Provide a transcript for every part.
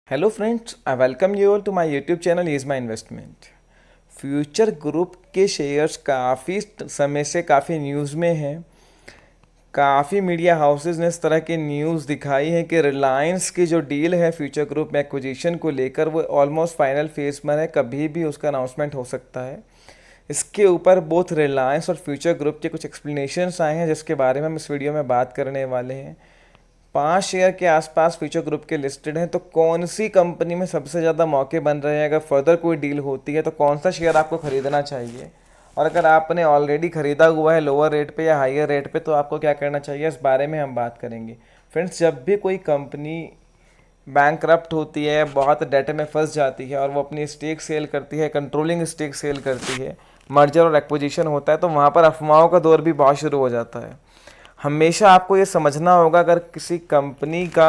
Hello friends, I welcome you all to my YouTube channel is my investment. Future Group के shares काफ़ी समय से काफ़ी news में हैं। काफ़ी मीडिया हाउसेस ने इस तरह की न्यूज़ दिखाई है कि रिलायंस की जो डील है फ्यूचर ग्रुप में एक्विजिशन को लेकर वो ऑलमोस्ट फाइनल फेज में है, कभी भी उसका अनाउंसमेंट हो सकता है। इसके ऊपर बोथ रिलायंस और फ्यूचर ग्रुप के कुछ एक्सप्लेनेशंस आए हैं जिसके बारे में हम इस वीडियो में बात करने वाले हैं। 5 शेयर के आसपास फ्यूचर ग्रुप के लिस्टेड हैं, तो कौन सी कंपनी में सबसे ज़्यादा मौके बन रहे हैं? अगर फर्दर कोई डील होती है तो कौन सा शेयर आपको खरीदना चाहिए, और अगर आपने ऑलरेडी खरीदा हुआ है लोअर रेट पे या हायर रेट पे तो आपको क्या करना चाहिए, इस बारे में हम बात करेंगे। फ्रेंड्स, जब भी कोई कंपनी बैंकरप्ट होती है, बहुत डेट में फंस जाती है और वो अपनी स्टेक सेल करती है, कंट्रोलिंग स्टेक सेल करती है, मर्जर और एक्विजिशन होता है, तो वहाँ पर अफवाहों का दौर भी बहुत शुरू हो जाता है। हमेशा आपको ये समझना होगा, अगर किसी कंपनी का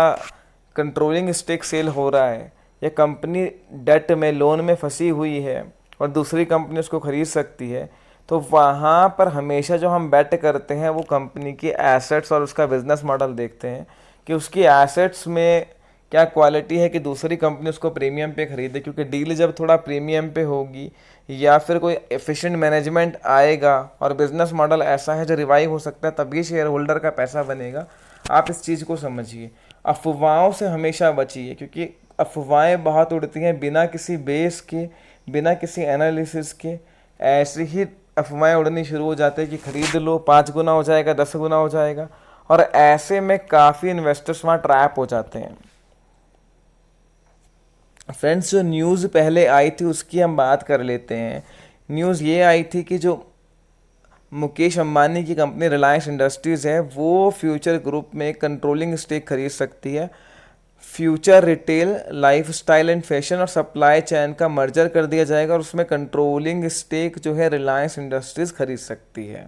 कंट्रोलिंग स्टेक सेल हो रहा है या कंपनी डेट में लोन में फंसी हुई है और दूसरी कंपनी उसको खरीद सकती है, तो वहाँ पर हमेशा जो हम बेट करते हैं वो कंपनी की एसेट्स और उसका बिजनेस मॉडल देखते हैं कि उसकी एसेट्स में क्या क्वालिटी है कि दूसरी कंपनी उसको प्रीमियम पे खरीदे, क्योंकि डील जब थोड़ा प्रीमियम पे होगी या फिर कोई एफिशिएंट मैनेजमेंट आएगा और बिजनेस मॉडल ऐसा है जो रिवाइव हो सकता है, तभी शेयर होल्डर का पैसा बनेगा। आप इस चीज़ को समझिए। अफवाहों से हमेशा बचिए, क्योंकि अफवाहें बहुत उड़ती हैं बिना किसी बेस के, बिना किसी एनालिसिस के। ऐसे ही अफवाहें उड़नी शुरू हो जाती है कि खरीद लो, 5 गुना हो जाएगा, 10 गुना हो जाएगा, और ऐसे में काफ़ी इन्वेस्टर्स वहाँ ट्रैप हो जाते हैं। फ्रेंड्स, जो न्यूज़ पहले आई थी उसकी हम बात कर लेते हैं। न्यूज़ ये आई थी कि जो मुकेश अंबानी की कंपनी रिलायंस इंडस्ट्रीज़ है वो फ्यूचर ग्रुप में कंट्रोलिंग स्टेक खरीद सकती है। Future retail, lifestyle and fashion और सप्लाई चेन का मर्जर कर दिया जाएगा और उसमें कंट्रोलिंग स्टेक जो है रिलायंस इंडस्ट्रीज़ खरीद सकती है।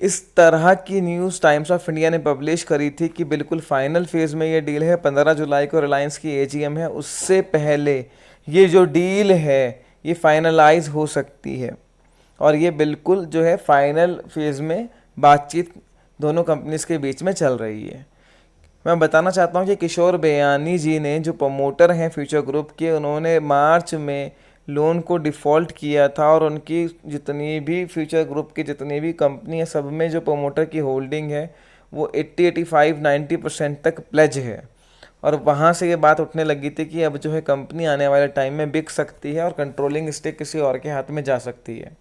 इस तरह की न्यूज़ टाइम्स ऑफ इंडिया ने पब्लिश करी थी कि बिल्कुल फाइनल फेज में ये डील है। 15 जुलाई को रिलायंस की एजीएम है, उससे पहले ये जो डील है ये फाइनलाइज हो सकती है, और ये बिल्कुल जो है फाइनल फेज में बातचीत दोनों कंपनीज के बीच में चल रही है। मैं बताना चाहता हूँ कि किशोर बेयानी जी ने, जो प्रमोटर हैं फ्यूचर ग्रुप के, उन्होंने मार्च में लोन को डिफ़ॉल्ट किया था और उनकी जितनी भी फ्यूचर ग्रुप की जितनी भी कंपनी है सब में जो प्रमोटर की होल्डिंग है वो 80-85-90% तक प्लेज है। और वहाँ से ये बात उठने लगी थी कि अब जो है कंपनी आने वाले टाइम में बिक सकती है और कंट्रोलिंग स्टेक किसी और के हाथ में जा सकती है।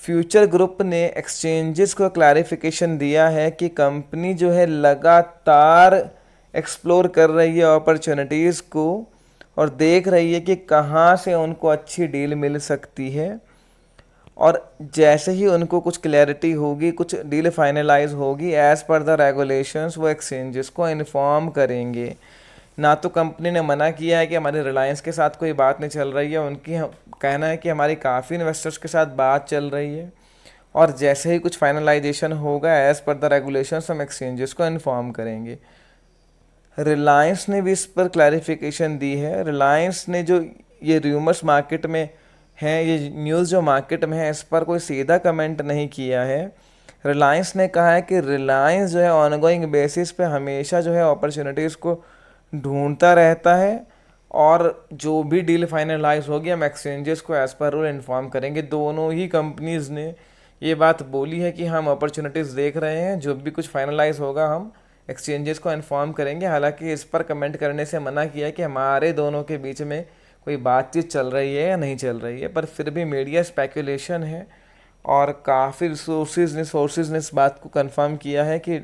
फ्यूचर ग्रुप ने एक्सचेंजेस को क्लैरिफिकेशन दिया है कि कंपनी जो है लगातार एक्सप्लोर कर रही है अपॉर्चुनिटीज़ को और देख रही है कि कहाँ से उनको अच्छी डील मिल सकती है, और जैसे ही उनको कुछ क्लैरिटी होगी, कुछ डील फाइनलाइज होगी, एज़ पर द रेगुलेशंस वो एक्सचेंजेस को इन्फॉर्म करेंगे। ना तो कंपनी ने मना किया है कि हमारे रिलायंस के साथ कोई बात नहीं चल रही है, उनकी कहना है कि हमारी काफ़ी इन्वेस्टर्स के साथ बात चल रही है, और जैसे ही कुछ फाइनलाइजेशन होगा एज़ पर द रेगुलेशंस हम एक्सचेंजेस को इन्फॉर्म करेंगे। रिलायंस ने भी इस पर क्लैरिफिकेशन दी है। रिलायंस ने जो ये र्यूमर्स मार्केट में हैं, ये न्यूज़ जो मार्केट में है, इस पर कोई सीधा कमेंट नहीं किया है। रिलायंस ने कहा है कि रिलायंस जो है ऑनगोइंग बेसिस पे हमेशा जो है अपॉर्चुनिटीज़ को ढूंढता रहता है, और जो भी डील फाइनलाइज होगी हम एक्सचेंजेस को एज़ पर रूल इन्फॉर्म करेंगे। दोनों ही कंपनीज़ ने ये बात बोली है कि हम अपॉर्चुनिटीज़ देख रहे हैं, जो भी कुछ फाइनलाइज होगा हम एक्सचेंजेस को इन्फॉर्म करेंगे। हालांकि इस पर कमेंट करने से मना किया है कि हमारे दोनों के बीच में कोई बातचीत चल रही है या नहीं चल रही है, पर फिर भी मीडिया स्पेकुलेशन है और काफ़ी सोर्सेज ने इस बात को कंफर्म किया है कि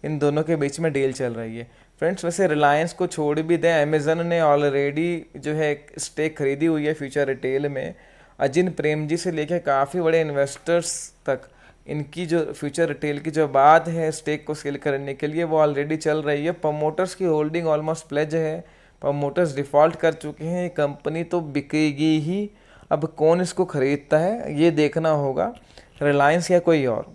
इन दोनों के बीच में डील चल रही है। फ्रेंड्स, वैसे रिलायंस को छोड़ भी दें, अमेज़न ने ऑलरेडी जो है स्टेक खरीदी हुई है फ्यूचर रिटेल में। अजिन प्रेम जी से लेकर काफ़ी बड़े इन्वेस्टर्स तक इनकी जो फ्यूचर रिटेल की जो बात है स्टेक को सेल करने के लिए वो ऑलरेडी चल रही है। प्रमोटर्स की होल्डिंग ऑलमोस्ट प्लेज है, प्रमोटर्स डिफ़ॉल्ट कर चुके हैं, ये कंपनी तो बिकेगी ही। अब कौन इसको खरीदता है ये देखना होगा, रिलायंस या कोई और।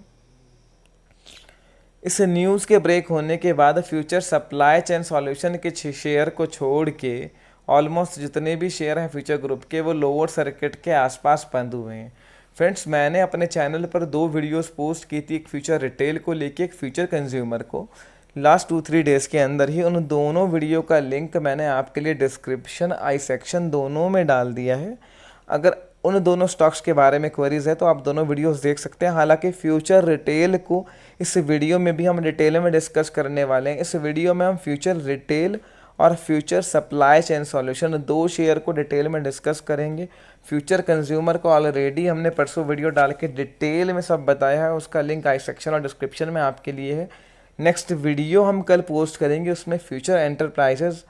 इस न्यूज़ के ब्रेक होने के बाद फ्यूचर सप्लाई चेन सॉल्यूशन के शेयर को छोड़ के ऑलमोस्ट जितने भी शेयर हैं फ्यूचर ग्रुप के वो लोअर सर्किट के आसपास बंद हुए हैं। फ्रेंड्स, मैंने अपने चैनल पर 2 वीडियोस पोस्ट की थी, एक फ्यूचर रिटेल को लेके, एक फ्यूचर कंज्यूमर को, लास्ट 2-3 डेज़ के अंदर ही उन दोनों वीडियो का लिंक मैंने आपके लिए डिस्क्रिप्शन आई सेक्शन दोनों में डाल दिया है। अगर उन दोनों स्टॉक्स के बारे में क्वेरीज है तो आप दोनों वीडियोस देख सकते हैं। हालांकि फ्यूचर रिटेल को इस वीडियो में भी हम डिटेल में डिस्कस करने वाले हैं। इस वीडियो में हम फ्यूचर रिटेल और फ्यूचर सप्लाई चेन सॉल्यूशन दो शेयर को डिटेल में डिस्कस करेंगे। फ्यूचर कंज्यूमर को ऑलरेडी हमने परसों वीडियो डाल के डिटेल में सब बताया है, उसका लिंक आई सेक्शन और डिस्क्रिप्शन में आपके लिए है। नेक्स्ट वीडियो हम कल पोस्ट करेंगे, उसमें फ्यूचर एंटरप्राइजेज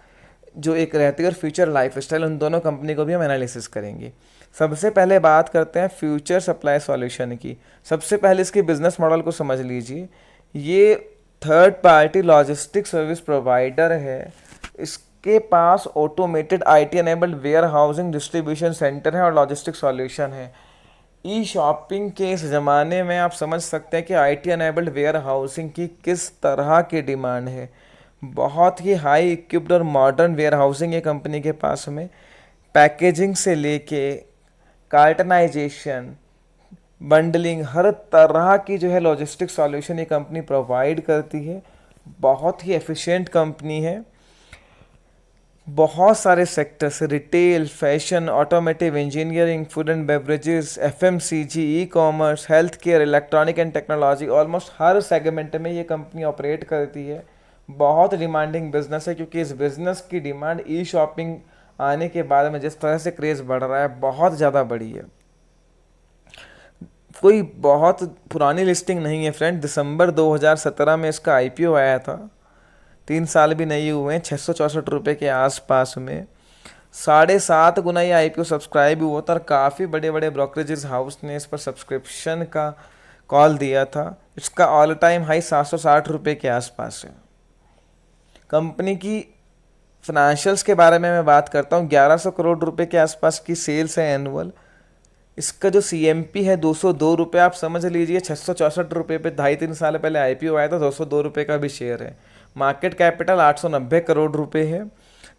जो एक रहती है और फ्यूचर लाइफस्टाइल, उन दोनों कंपनी को भी हम एनालिसिस करेंगे। सबसे पहले बात करते हैं फ्यूचर सप्लाई सॉल्यूशन की। सबसे पहले इसके बिजनेस मॉडल को समझ लीजिए। ये third party logistic service provider है। इसके पास automated IT enabled warehousing distribution centre है और लॉजिस्टिक सॉल्यूशन है। ई शॉपिंग के इस ज़माने में आप समझ सकते हैं कि आईटी एनेबल्ड वेयर हाउसिंग की किस तरह की डिमांड है। बहुत ही हाई इक्विप्ड और मॉडर्न वेयर हाउसिंग है कंपनी के पास में। पैकेजिंग से लेके कार्टनाइजेशन, बंडलिंग, हर तरह की जो है लॉजिस्टिक सॉल्यूशन ये कंपनी प्रोवाइड करती है। बहुत ही एफिशिएंट कंपनी है। बहुत सारे sectors, retail, fashion, automotive, engineering, food and beverages, FMCG, e commerce, health care, electronic and technology, almost her segment में ये कंपनी ऑपरेट करती है। बहुत डिमांडिंग बिजनेस है क्योंकि इस बिजनेस की डिमांड ई शॉपिंग आने के बाद में जिस तरह से क्रेज़ बढ़ रहा है बहुत ज़्यादा बढ़ी है। कोई बहुत पुरानी लिस्टिंग नहीं है फ्रेंड। दिसंबर 2017 में इसका आईपीओ आया था। 3 साल भी नहीं हुए हैं। 664 रुपये के आसपास में 7.5 गुना ये आईपीओ सब्सक्राइब हुआ था और काफ़ी बड़े बड़े ब्रोकरेजेस हाउस ने इस पर सब्सक्रिप्शन का कॉल दिया था। इसका ऑल टाइम हाई 760 रुपये के आसपास है। कंपनी की फाइनेंशियल्स के बारे में मैं बात करता हूँ। 1100 करोड़ रुपए के आसपास की सेल्स है एनुअल। इसका जो सीएमपी है 202 रुपये, आप समझ लीजिए 664 रुपये पे 2.5-3 साल पहले आईपीओ आया था। 202 रुपये का भी शेयर है। मार्केट कैपिटल 890 करोड़ रुपए है।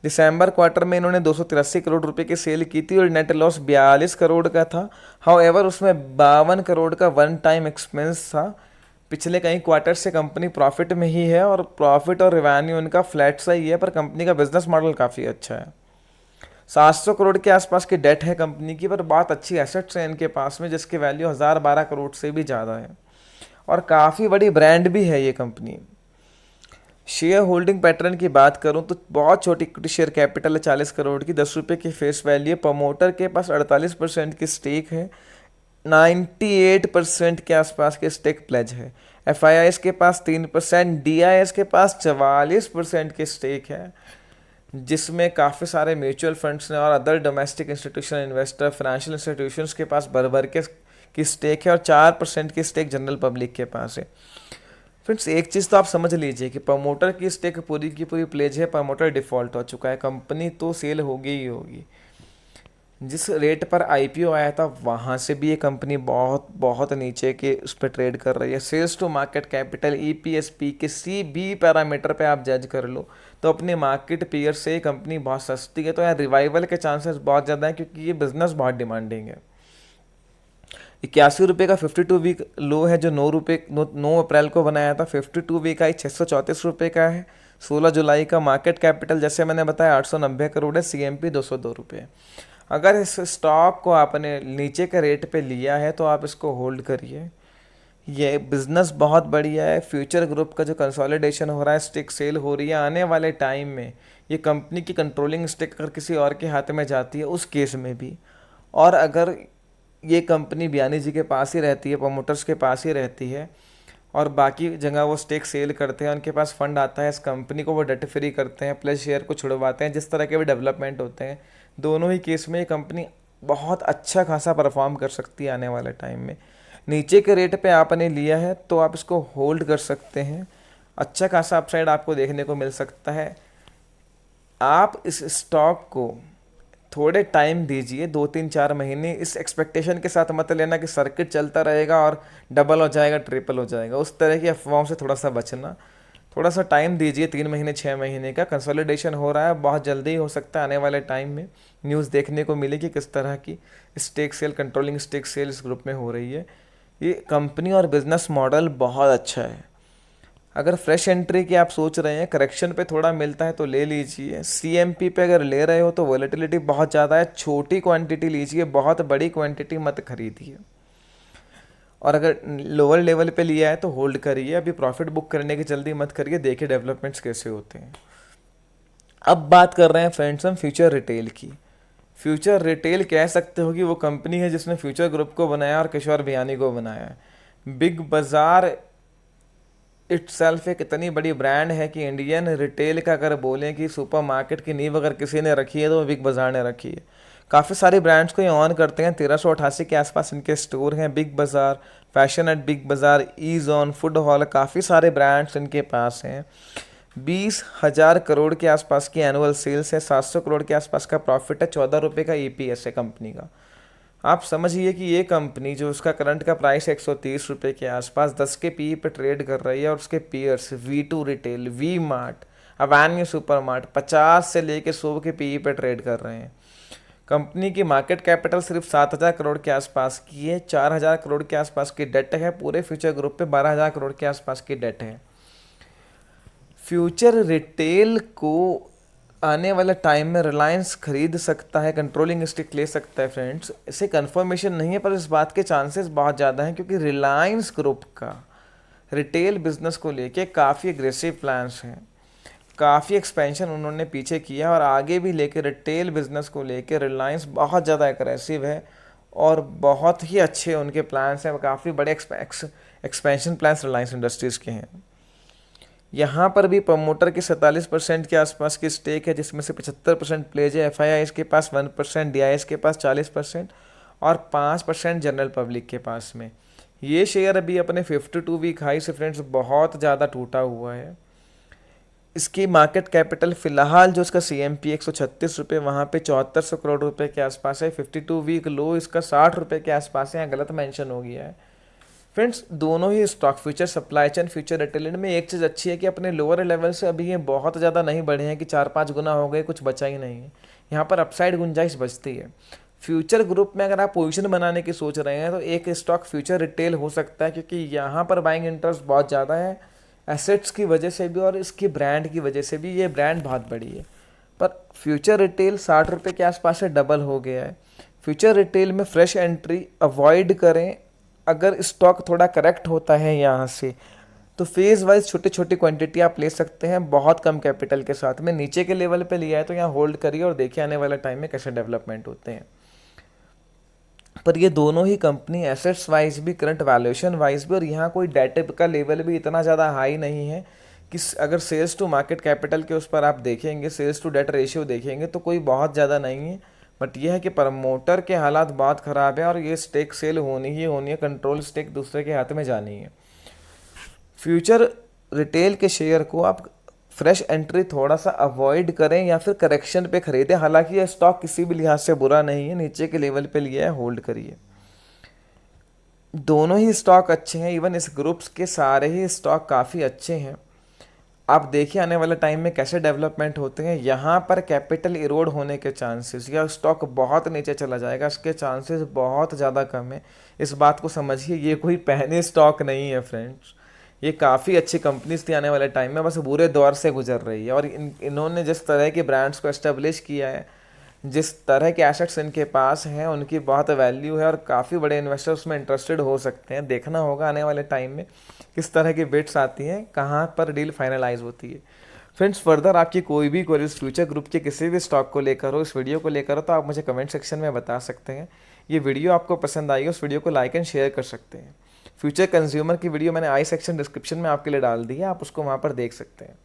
दिसंबर क्वार्टर में इन्होंने 283 करोड़ रुपए की सेल की थी और नेट लॉस 42 करोड़ का था। हाउएवर उसमें 52 करोड़ का वन टाइम एक्सपेंस था। पिछले कई क्वार्टर से कंपनी प्रॉफिट में ही है और प्रॉफिट और रेवेन्यू उनका फ्लैट सा ही है, पर कंपनी का बिजनेस मॉडल काफ़ी अच्छा है। 700 करोड़ के आसपास की डेट है कंपनी की, पर बहुत अच्छी एसेट्स हैं इनके पास में जिसकी वैल्यू 1012 करोड़ से भी ज़्यादा है और काफ़ी बड़ी ब्रांड भी है ये कंपनी। शेयर होल्डिंग पैटर्न की बात करूं तो बहुत छोटी इक्विटी शेयर कैपिटल है 40 करोड़ की। 10 रुपये की फेस वैल्यू। प्रमोटर के पास 48% की स्टेक है। 98% के आसपास के स्टेक प्लेज है। एफआईआईएस के पास 3%, डीआईएस के पास 44% के स्टेक है, जिसमें काफ़ी सारे म्यूचुअल फंड्स ने और other domestic institutional investor, financial institutions के पास भर के की स्टेक है और 4% की स्टेक जनरल पब्लिक के पास है। फ्रेंड्स, एक चीज़ तो आप समझ लीजिए कि प्रमोटर की स्टेक पूरी की पूरी प्लेज है। प्रमोटर डिफ़ॉल्ट हो चुका है। कंपनी तो सेल होगी ही होगी। जिस रेट पर आईपीओ आया था वहाँ से भी ये कंपनी बहुत बहुत नीचे के उस पर ट्रेड कर रही है। Sales to market capital, EPSP, किसी भी पैरामीटर पे आप जज कर लो तो अपने मार्केट पीयर से ये कंपनी बहुत सस्ती है। तो यार रिवाइवल के चांसेस बहुत ज़्यादा हैं क्योंकि ये बिजनेस बहुत डिमांडिंग है। 81 रुपये का 52 वीक लो है जो 9 अप्रैल को बनाया था। 52 वीक हाई 634 रुपये का है 16 जुलाई का। मार्केट कैपिटल जैसे मैंने बताया 890 करोड़ है। सीएमपी 202 रुपये। अगर इस स्टॉक को आपने नीचे के रेट पे लिया है तो आप इसको होल्ड करिए। ये बिज़नेस बहुत बढ़िया है। फ्यूचर ग्रुप का जो कंसोलिडेशन हो रहा है, स्टिक सेल हो रही है, आने वाले टाइम में ये कंपनी की कंट्रोलिंग स्टिक अगर किसी और के हाथ में जाती है उस केस में भी, और अगर ये कंपनी बयानी जी के पास ही रहती है, प्रमोटर्स के पास ही रहती है और बाकी जगह वो स्टेक सेल करते हैं, उनके पास फंड आता है, इस कंपनी को वो डेट फ्री करते हैं, प्लस शेयर को छुड़वाते हैं, जिस तरह के भी डेवलपमेंट होते हैं, दोनों ही केस में ये कंपनी बहुत अच्छा खासा परफॉर्म कर सकती है आने वाले टाइम में। नीचे के रेट पे आपने लिया है तो आप इसको होल्ड कर सकते हैं। अच्छा खासा अपसाइड आपको देखने को मिल सकता है। आप इस स्टॉक को थोड़े टाइम दीजिए, 2-3-4 महीने। इस एक्सपेक्टेशन के साथ मत लेना कि सर्किट चलता रहेगा और डबल हो जाएगा, ट्रिपल हो जाएगा। उस तरह की अफवाहों से थोड़ा सा बचना। थोड़ा सा टाइम दीजिए, 3 महीने 6 महीने का। कंसोलिडेशन हो रहा है, बहुत जल्दी हो सकता है आने वाले टाइम में न्यूज़ देखने को मिलेगी किस तरह की stake sale, controlling stake sale इस ग्रुप में हो रही है। ये कंपनी और बिजनेस मॉडल बहुत अच्छा है। अगर फ्रेश एंट्री की आप सोच रहे हैं, करेक्शन पे थोड़ा मिलता है तो ले लीजिए। सीएमपी पे अगर ले रहे हो तो वॉलेटिलिटी बहुत ज़्यादा है, छोटी क्वांटिटी लीजिए, बहुत बड़ी क्वांटिटी मत खरीदिए। और अगर लोअर लेवल पे लिया है तो होल्ड करिए, अभी प्रॉफिट बुक करने की जल्दी मत करिए, देखिए डेवलपमेंट्स कैसे होते हैं। अब बात कर रहे हैं फ्रेंड्स हम फ्यूचर रिटेल की। फ्यूचर रिटेल कह सकते हो कि वो कंपनी है जिसने फ्यूचर ग्रुप को बनाया और किशोर बियानी को बनाया है। बिग बाज़ार इटसेल्फ एक इतनी बड़ी ब्रांड है कि इंडियन रिटेल का अगर बोलें कि सुपरमार्केट की नींव अगर किसी ने रखी है तो वो बिग बाज़ार ने रखी है। काफ़ी सारी ब्रांड्स को ये ऑन करते हैं, 1388 के आसपास इनके स्टोर हैं। बिग बाज़ार, फैशन एट बिग बाज़ार, ईज़-ऑन, फूड हॉल, काफ़ी सारे ब्रांड्स इनके पास हैं। 20,000 करोड़ के आसपास की एनुअल सेल्स है, 700 करोड़ के आसपास का प्रॉफिट है, 14 रुपये का ईपीएस है कंपनी का। आप समझिए कि ये कंपनी जो उसका करंट का प्राइस है 130 रुपये के आसपास, 10 के पी पे ट्रेड कर रही है और उसके peers V2 retail, V Mart, Avenue Super Mart 50 से लेके 100 के पी पे ट्रेड कर रहे हैं। कंपनी की मार्केट कैपिटल सिर्फ 7,000 करोड़ के आसपास की है, 4,000 करोड़ के आसपास की डेट है, पूरे फ्यूचर ग्रुप पे 12,000 करोड़ के आसपास की डेट है। फ्यूचर रिटेल को आने वाले टाइम में रिलायंस खरीद सकता है, कंट्रोलिंग स्टेक ले सकता है फ्रेंड्स। इसे कंफर्मेशन नहीं है पर इस बात के चांसेस बहुत ज़्यादा हैं, क्योंकि रिलायंस ग्रुप का रिटेल बिजनेस को लेके काफ़ी एग्रेसिव प्लान्स हैं, काफ़ी एक्सपेंशन उन्होंने पीछे किया और आगे भी लेके रिटेल बिजनेस को लेके रिलायंस बहुत ज़्यादा एग्रेसिव है और बहुत ही अच्छे उनके प्लान्स हैं। काफ़ी बड़े एक्सपेंशन प्लान्स रिलायंस इंडस्ट्रीज़ के हैं। यहाँ पर भी प्रमोटर के 47% के आसपास की स्टेक है, जिसमें से 75% प्लेज है, एफआईआई के पास 1%, डीआईएस के पास 40% और 5% जनरल पब्लिक के पास में। ये शेयर अभी अपने 52 वीक हाई से फ्रेंड्स बहुत ज़्यादा टूटा हुआ है। इसकी मार्केट कैपिटल फिलहाल जो इसका CMP 136 रुपये, वहाँ पे 7400 करोड़ रुपए के आसपास है। 52 वीक लो इसका 60 रुपये के आसपास है, यहाँ गलत मेंशन हो गया है। फ्रेंड्स दोनों ही stock, future supply chain, future retail में एक चीज़ अच्छी है कि अपने लोअर लेवल से अभी ये बहुत ज़्यादा नहीं बढ़े हैं कि 4-5 गुना हो गए, कुछ बचा ही नहीं है। यहाँ पर अपसाइड गुंजाइश बचती है। फ्यूचर ग्रुप में अगर आप पोजीशन बनाने की सोच रहे हैं तो एक स्टॉक फ्यूचर रिटेल हो सकता है, क्योंकि यहाँ पर बाइंग इंटरेस्ट बहुत ज़्यादा है, एसेट्स की वजह से भी और इसकी ब्रांड की वजह से भी। ये ब्रांड बहुत बड़ी है, पर फ्यूचर रिटेल 60 रुपये के आसपास से डबल हो गया है। फ्यूचर रिटेल में फ्रेश एंट्री अवॉइड करें। अगर स्टॉक थोड़ा करेक्ट होता है यहाँ से तो फेज़ वाइज छोटी छोटी क्वांटिटी आप ले सकते हैं, बहुत कम कैपिटल के साथ में। नीचे के लेवल पे लिया है तो यहाँ होल्ड करिए और देखिए आने वाले टाइम में कैसे डेवलपमेंट होते हैं। पर ये दोनों ही कंपनी एसेट्स वाइज भी, करंट वैल्यूएशन वाइज भी, और यहाँ कोई डेट का लेवल भी इतना ज़्यादा हाई नहीं है कि अगर सेल्स टू मार्केट कैपिटल के उस पर आप देखेंगे, सेल्स टू डेट रेशियो देखेंगे तो कोई बहुत ज़्यादा नहीं है। बट यह है कि प्रमोटर के हालात बहुत ख़राब है और ये स्टेक सेल होनी ही होनी है, कंट्रोल स्टेक दूसरे के हाथ में जानी है। फ्यूचर रिटेल के शेयर को आप फ्रेश एंट्री थोड़ा सा अवॉइड करें या फिर करेक्शन पे खरीदें। हालांकि यह स्टॉक किसी भी लिहाज से बुरा नहीं है, नीचे के लेवल पे लिया है, होल्ड करिए। दोनों ही स्टॉक अच्छे हैं, इवन इस ग्रुप्स के सारे ही स्टॉक काफ़ी अच्छे हैं। आप देखिए आने वाले टाइम में कैसे डेवलपमेंट होते हैं। यहाँ पर कैपिटल इरोड होने के चांसेस या स्टॉक बहुत नीचे चला जाएगा, इसके चांसेस बहुत ज़्यादा कम है। इस बात को समझिए, ये कोई पहले स्टॉक नहीं है फ्रेंड्स, ये काफ़ी अच्छी कंपनीज थी आने वाले टाइम में, बस बुरे दौर से गुजर रही है। और इन्होंने जिस तरह के ब्रांड्स को एस्टेब्लिश किया है, जिस तरह के एसेट्स इनके पास हैं, उनकी बहुत वैल्यू है और काफ़ी बड़े इन्वेस्टर्स में इंटरेस्टेड हो सकते हैं। देखना होगा आने वाले टाइम में किस तरह की बिड्स आती हैं, कहाँ पर डील फाइनलाइज होती है। फ्रेंड्स फर्दर आपकी कोई भी क्वेरीज फ्यूचर ग्रुप के किसी भी स्टॉक को लेकर हो, इस वीडियो को लेकर हो, तो आप मुझे कमेंट सेक्शन में बता सकते हैं। ये वीडियो आपको पसंद आई हो, उस वीडियो को लाइक एंड शेयर कर सकते हैं। फ्यूचर कंज्यूमर की वीडियो मैंने आई सेक्शन डिस्क्रिप्शन में आपके लिए डाल दी है, आप उसको वहाँ पर देख सकते हैं।